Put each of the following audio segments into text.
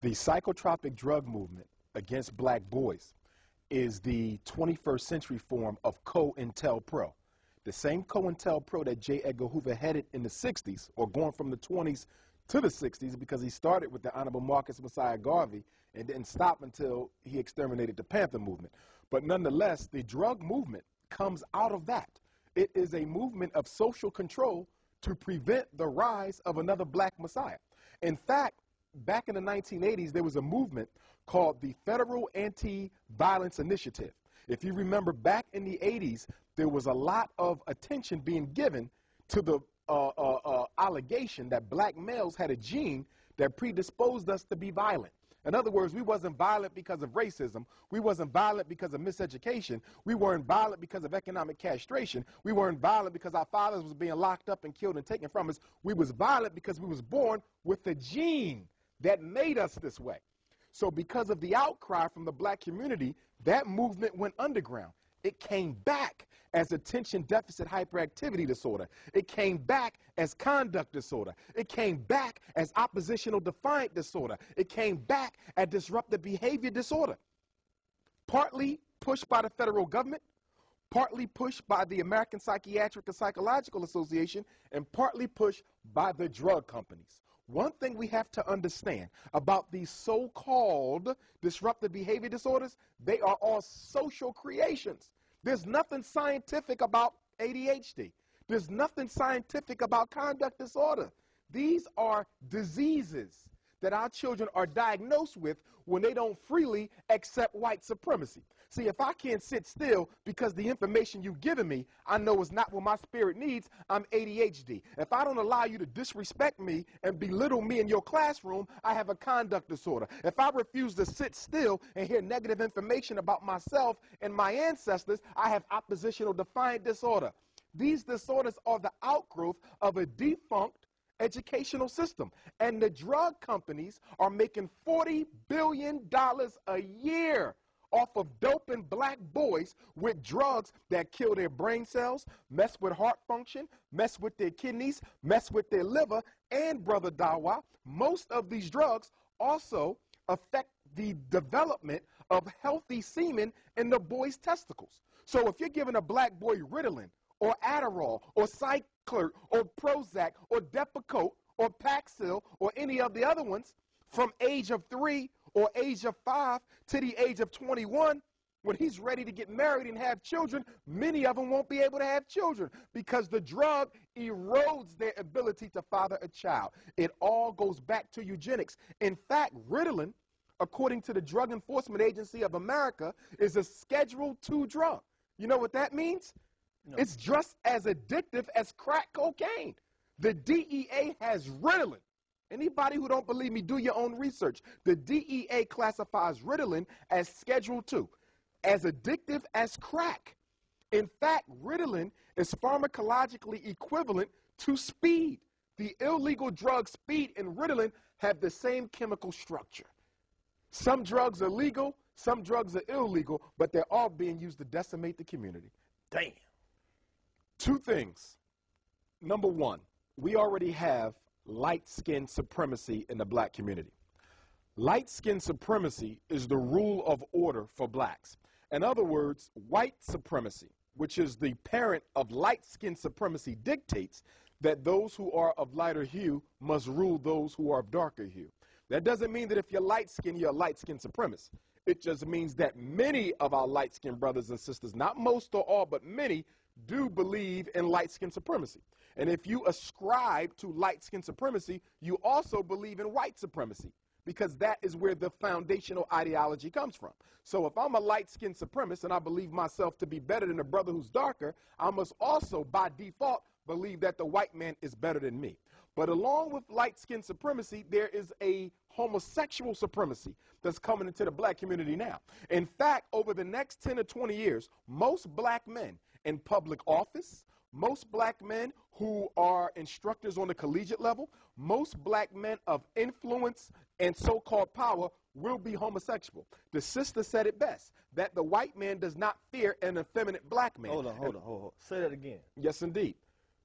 The psychotropic drug movement against black boys is the 21st century form of COINTELPRO. The same COINTELPRO that J. Edgar Hoover headed in the 60s, or going from the 20s to the 60s, because he started with the Honorable Marcus Messiah Garvey and didn't stop until he exterminated the Panther movement. But nonetheless, the drug movement comes out of that. It is a movement of social control to prevent the rise of another black messiah. In fact, back in the 1980s, there was a movement called the Federal Anti-Violence Initiative. If you remember, back in the 80s, there was a lot of attention being given to the allegation that black males had a gene that predisposed us to be violent. In other words, we wasn't violent because of racism. We wasn't violent because of miseducation. We weren't violent because of economic castration. We weren't violent because our fathers was being locked up and killed and taken from us. We was violent because we was born with a gene that made us this way. So because of the outcry from the black community, that movement went underground. It came back as attention deficit hyperactivity disorder. It came back as conduct disorder. It came back as oppositional defiant disorder. It came back as disruptive behavior disorder. Partly pushed by the federal government, partly pushed by the American Psychiatric and Psychological Association, and partly pushed by the drug companies. One thing we have to understand about these so-called disruptive behavior disorders, they are all social creations. There's nothing scientific about ADHD. There's nothing scientific about conduct disorder. These are diseases that our children are diagnosed with when they don't freely accept white supremacy. See, if I can't sit still because the information you've given me, I know is not what my spirit needs, I'm ADHD. If I don't allow you to disrespect me and belittle me in your classroom, I have a conduct disorder. If I refuse to sit still and hear negative information about myself and my ancestors, I have oppositional defiant disorder. These disorders are the outgrowth of a defunct educational system. And the drug companies are making $40 billion a year off of doping black boys with drugs that kill their brain cells, mess with heart function, mess with their kidneys, mess with their liver, and, Brother Dawa, most of these drugs also affect the development of healthy semen in the boy's testicles. So if you're giving a black boy Ritalin or Adderall or Cyclert or Prozac or Depakote or Paxil or any of the other ones from age of 3 or age of 5 to the age of 21, when he's ready to get married and have children, many of them won't be able to have children because the drug erodes their ability to father a child. It all goes back to eugenics. In fact, Ritalin, according to the Drug Enforcement Agency of America, is a Schedule II drug. You know what that means? No. It's just as addictive as crack cocaine. The DEA has Ritalin. Anybody who don't believe me, do your own research. The DEA classifies Ritalin as Schedule II, as addictive as crack. In fact, Ritalin is pharmacologically equivalent to speed. The illegal drug speed and Ritalin have the same chemical structure. Some drugs are legal, some drugs are illegal, but they're all being used to decimate the community. Damn. Two things. Number one, we already have light skin supremacy in the black community. Light skin supremacy is the rule of order for blacks. In other words, white supremacy, which is the parent of light skin supremacy, dictates that those who are of lighter hue must rule those who are of darker hue. That doesn't mean that if you're light skinned, you're a light skin supremacist. It just means that many of our light skinned brothers and sisters, not most or all, but many, do believe in light skin supremacy. And if you ascribe to light skin supremacy, you also believe in white supremacy, because that is where the foundational ideology comes from. So if I'm a light skin supremacist and I believe myself to be better than a brother who's darker, I must also, by default, believe that the white man is better than me. But along with light skin supremacy, there is a homosexual supremacy that's coming into the black community now. In fact, over the next 10 to 20 years, most black men in public office, most black men who are instructors on the collegiate level, most black men of influence and so-called power will be homosexual. The sister said it best, that the white man does not fear an effeminate black man. Hold on. Say that again. Yes, indeed.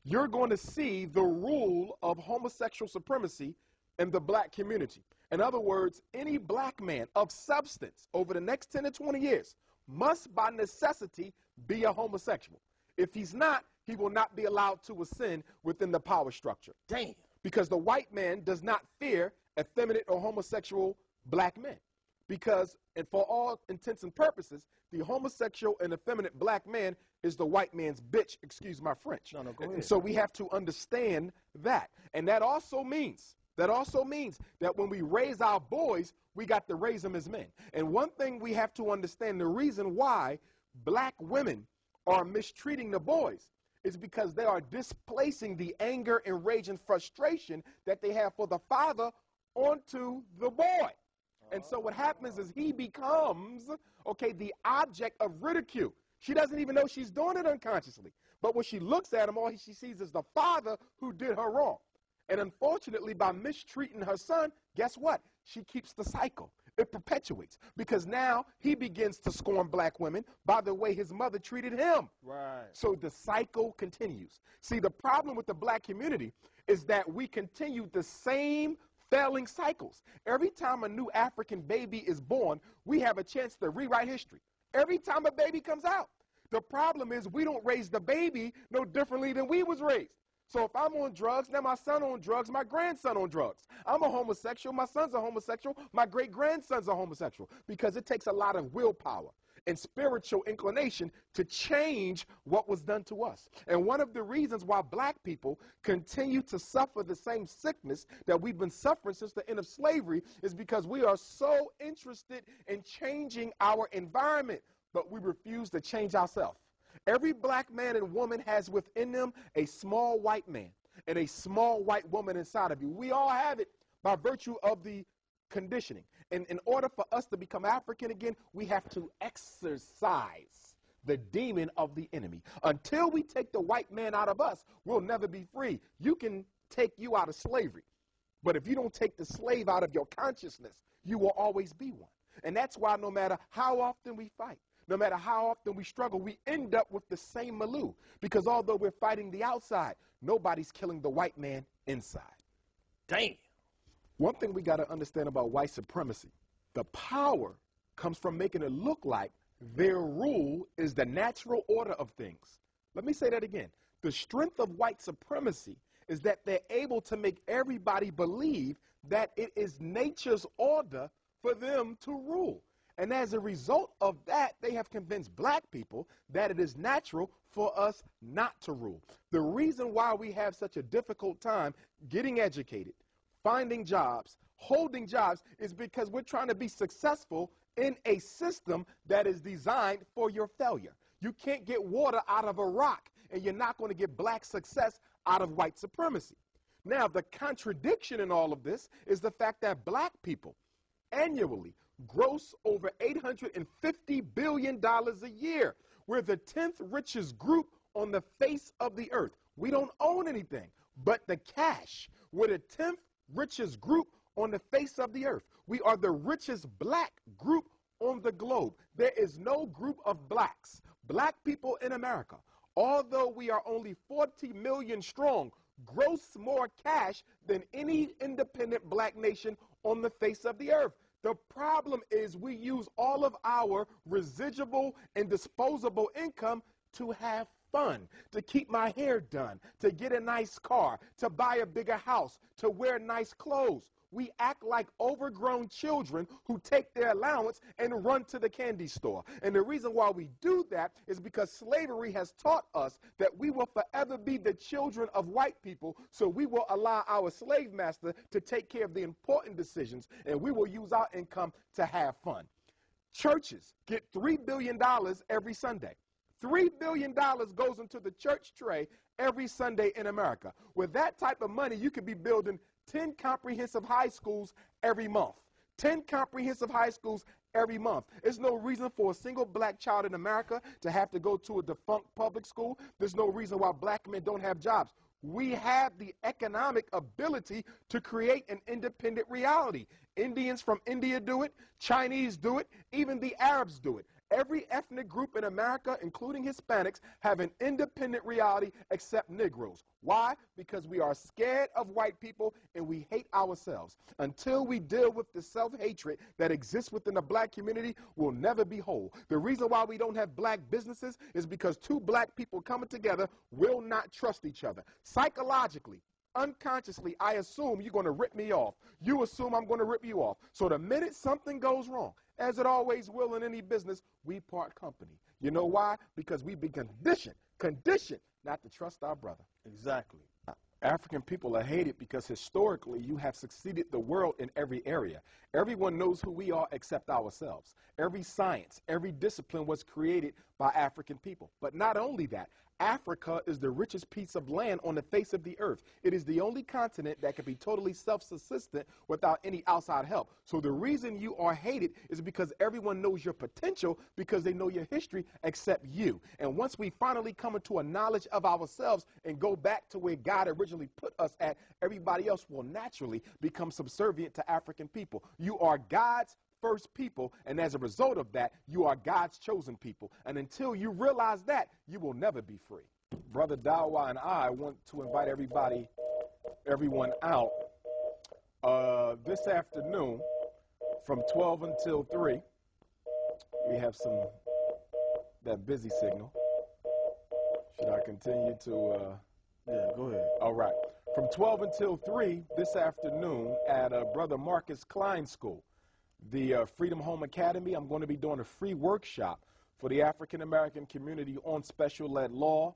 You're going to see the rule of homosexual supremacy in the black community. In other words, any black man of substance over the next 10 to 20 years must by necessity be a homosexual. If he's not, he will not be allowed to ascend within the power structure. Damn. Because the white man does not fear effeminate or homosexual black men. Because, and for all intents and purposes, the homosexual and effeminate black man is the white man's bitch, excuse my French. No, go ahead. And so we have to understand that. And that also means that when we raise our boys, we got to raise them as men. And one thing we have to understand, the reason why black women are mistreating the boys is because they are displacing the anger and rage and frustration that they have for the father onto the boy. And so what happens is he becomes, okay, the object of ridicule. She doesn't even know she's doing it unconsciously. But when she looks at him, all she sees is the father who did her wrong. And unfortunately, by mistreating her son, guess what? She keeps the cycle. It perpetuates. Because now he begins to scorn black women by the way his mother treated him. Right. So the cycle continues. See, the problem with the black community is that we continue the same failing cycles. Every time a new African baby is born, we have a chance to rewrite history. Every time a baby comes out. The problem is we don't raise the baby no differently than we was raised. So if I'm on drugs, now my son on drugs, my grandson on drugs. I'm a homosexual, my son's a homosexual, my great-grandson's a homosexual. Because it takes a lot of willpower and spiritual inclination to change what was done to us. And one of the reasons why black people continue to suffer the same sickness that we've been suffering since the end of slavery is because we are so interested in changing our environment, but we refuse to change ourselves. Every black man and woman has within them a small white man and a small white woman inside of you. We all have it by virtue of the conditioning. And in order for us to become African again, we have to exercise the demon of the enemy. Until we take the white man out of us, we'll never be free. You can take you out of slavery, but if you don't take the slave out of your consciousness, you will always be one. And that's why no matter how often we fight, no matter how often we struggle, we end up with the same Malou. Because although we're fighting the outside, nobody's killing the white man inside. Damn. One thing we got to understand about white supremacy, the power comes from making it look like their rule is the natural order of things. Let me say that again. The strength of white supremacy is that they're able to make everybody believe that it is nature's order for them to rule. And as a result of that, they have convinced black people that it is natural for us not to rule. The reason why we have such a difficult time getting educated, finding jobs, holding jobs, is because we're trying to be successful in a system that is designed for your failure. You can't get water out of a rock, and you're not going to get black success out of white supremacy. Now, the contradiction in all of this is the fact that black people annually gross over $850 billion a year. We're the 10th richest group on the face of the earth. We don't own anything but the cash. We're the 10th richest group on the face of the earth. We are the richest black group on the globe. There is no group of blacks, black people in America, although we are only 40 million strong, gross more cash than any independent black nation on the face of the earth. The problem is we use all of our residual and disposable income to have fun, to keep my hair done, to get a nice car, to buy a bigger house, to wear nice clothes. We act like overgrown children who take their allowance and run to the candy store. And the reason why we do that is because slavery has taught us that we will forever be the children of white people, so we will allow our slave master to take care of the important decisions, and we will use our income to have fun. Churches get $3 billion every Sunday. $3 billion goes into the church tray every Sunday in America. With that type of money, you could be building 10 comprehensive high schools every month. 10 comprehensive high schools every month. There's no reason for a single black child in America to have to go to a defunct public school. There's no reason why black men don't have jobs. We have the economic ability to create an independent reality. Indians from India do it. Chinese do it. Even the Arabs do it. Every ethnic group in America, including Hispanics, have an independent reality except Negroes. Why? Because we are scared of white people and we hate ourselves. Until we deal with the self-hatred that exists within the black community, we'll never be whole. The reason why we don't have black businesses is because two black people coming together will not trust each other. Psychologically, unconsciously, I assume you're going to rip me off. You assume I'm going to rip you off. So the minute something goes wrong, as it always will in any business, we part company. You know why? Because we've been conditioned not to trust our brother. Exactly. African people are hated because historically you have succeeded the world in every area. Everyone knows who we are except ourselves. Every science, every discipline was created by African people. But not only that, Africa is the richest piece of land on the face of the earth. It is the only continent that can be totally self-subsistent without any outside help. So the reason you are hated is because everyone knows your potential because they know your history except you. And once we finally come into a knowledge of ourselves and go back to where God originally put us at, everybody else will naturally become subservient to African people. You are God's first people, and as a result of that, you are God's chosen people. And until you realize that, you will never be free. Brother Dawa and I want to invite everyone out this afternoon from 12 until 3. We have that busy signal. Should I continue to? Yeah, go ahead. All right. From 12 until 3 this afternoon at Brother Marcus Klein School, the Freedom Home Academy, I'm going to be doing a free workshop for the African-American community on special ed law,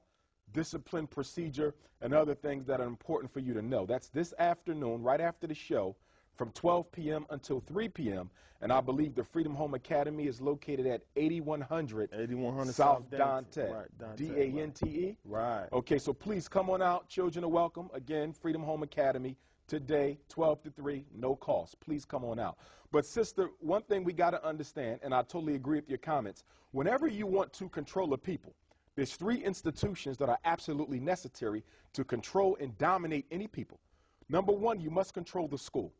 discipline procedure, and other things that are important for you to know. That's this afternoon, right after the show, from 12 p.m. until 3 p.m. And I believe the Freedom Home Academy is located at 8100 South Dante. Right, D-A-N-T-E? Right. Okay, so please come on out. Children are welcome. Again, Freedom Home Academy. Today, 12 to 3, no cost. Please come on out. But sister, one thing we got to understand, and I totally agree with your comments, whenever you want to control a people, there's 3 institutions that are absolutely necessary to control and dominate any people. Number 1, you must control the school.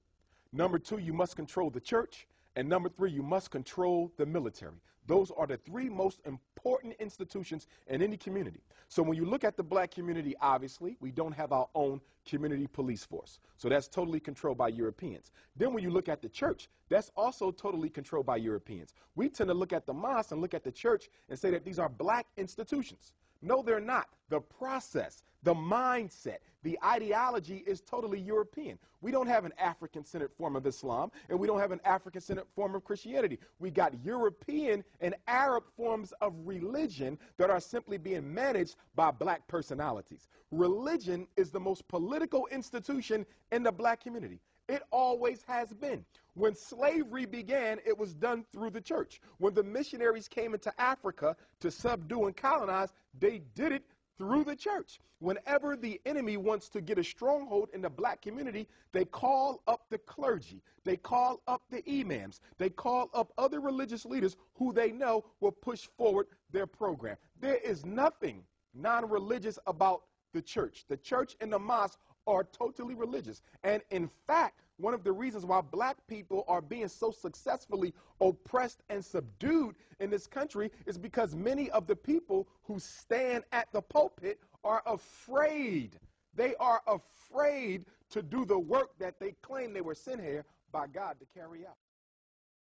Number 2, you must control the church. And number 3, you must control the military. Those are the 3 most important institutions in any community. So when you look at the black community, obviously, we don't have our own community police force. So that's totally controlled by Europeans. Then when you look at the church, that's also totally controlled by Europeans. We tend to look at the mosque and look at the church and say that these are black institutions. No, they're not. The process, the mindset, the ideology is totally European. We don't have an African-centered form of Islam, and we don't have an African-centered form of Christianity. We got European and Arab forms of religion that are simply being managed by black personalities. Religion is the most political institution in the black community. It always has been. When slavery began, it was done through the church. When the missionaries came into Africa to subdue and colonize, they did it through the church. Whenever the enemy wants to get a stronghold in the black community, they call up the clergy. They call up the imams. They call up other religious leaders who they know will push forward their program. There is nothing non-religious about the church. The church and the mosque are totally religious. And in fact, one of the reasons why black people are being so successfully oppressed and subdued in this country is because many of the people who stand at the pulpit are afraid. They are afraid to do the work that they claim they were sent here by God to carry out.